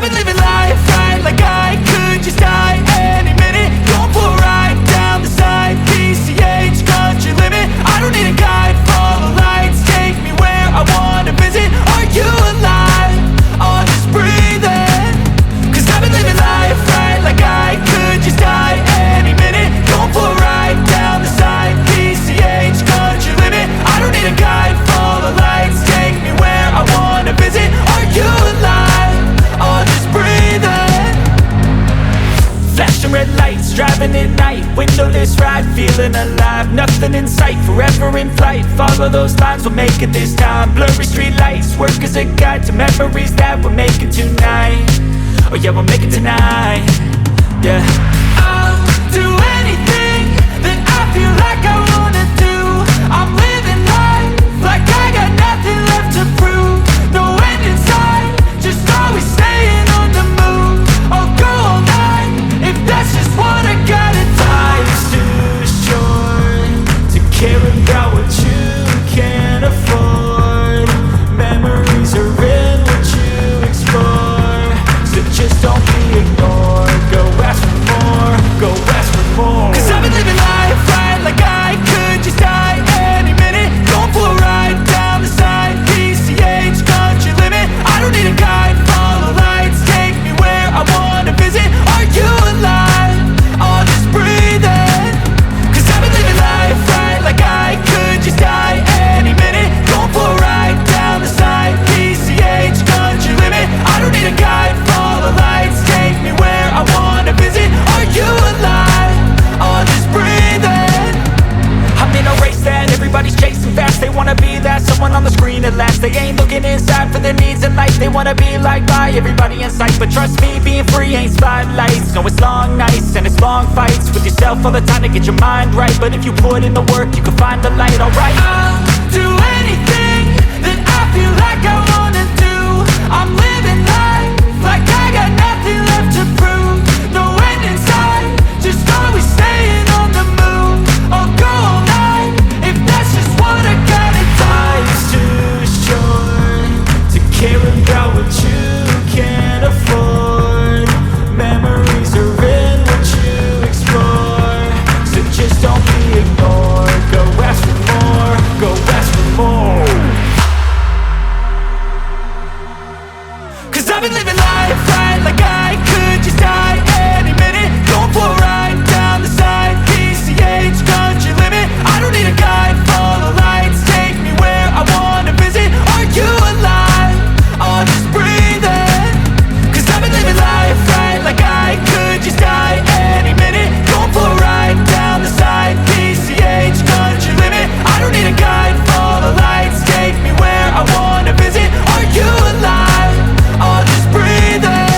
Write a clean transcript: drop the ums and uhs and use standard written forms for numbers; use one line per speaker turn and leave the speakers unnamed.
I've been living life right like I could just die any minute. Going for a ride down the side, PCH, country limit. I don't need a guide, follow lights, take me where I wanna visit. Are you alive? Or just breathing? Cause I've been living life right like I could just die any minute. Going for a ride down the side, PCH, country limit. I don't need a guide, follow lights, take me where I wanna visit. Are you alive? Or just breathing? Flashing red lights, driving at night, windowless ride, feeling alive. Nothing in sight, forever in flight. Follow those lines, we'll make it this time. Blurry street lights, work as a guide to memories that we're making tonight. Oh yeah, we'll make it tonight. Yeah. I'll do anything that I feel like I wanna do. I'm living life like I got nothing left to prove. No end in sight, just always staying on the move. I'll go all night if that's just what I gotta do. Life's too short to care about what you can't afford. Memories are in what you explore, so just don't be ignored. Go ask for more, go ask for more. Cause I've been living life right like I could just die any minute. Going for a ride down the side, PCH, country limit. I don't need a guide, follow lights, take me where I wanna visit. Are you alive? Or just breathing? Cause I've been living life right like I could just die any minute. Going for a ride down the side, PCH, country limit. I don't need a guide, follow lights, take me where I wanna visit. Are you alive? Or just breathing? I'm in a race that everybody's chasing fast. They wanna be that someone on the screen at last. They ain't looking inside for their needs in life. They wanna be liked by everybody in sight. But trust me, being free ain't spotlights. No, it's long nights and it's long fights with yourself all the time to get your mind right. But if you put in the work, you can find the light, alright. I'll do anything that I feel like I wanna do. I'm living life like I got nothing left to prove. No end in sight, just always staying on the move. I'll go all night if that's just what I gotta do. Life's too short to care about what you can't afford. Memories are in what you explore, so just don't be ignored. Go ask for more, go ask for more. Cause I've been living life right like I could just die any minute. Going for a ride down the side, PCH, country limit. I don't need a guide, follow lights, take me where I wanna visit. Are you alive? Or just breathing? Cause I've been living life right like I could just die any minute. Going for a ride down the side, PCH, country limit. I don't need a guide, follow lights, take me where I wanna visit. Are you alive? Or just breathing?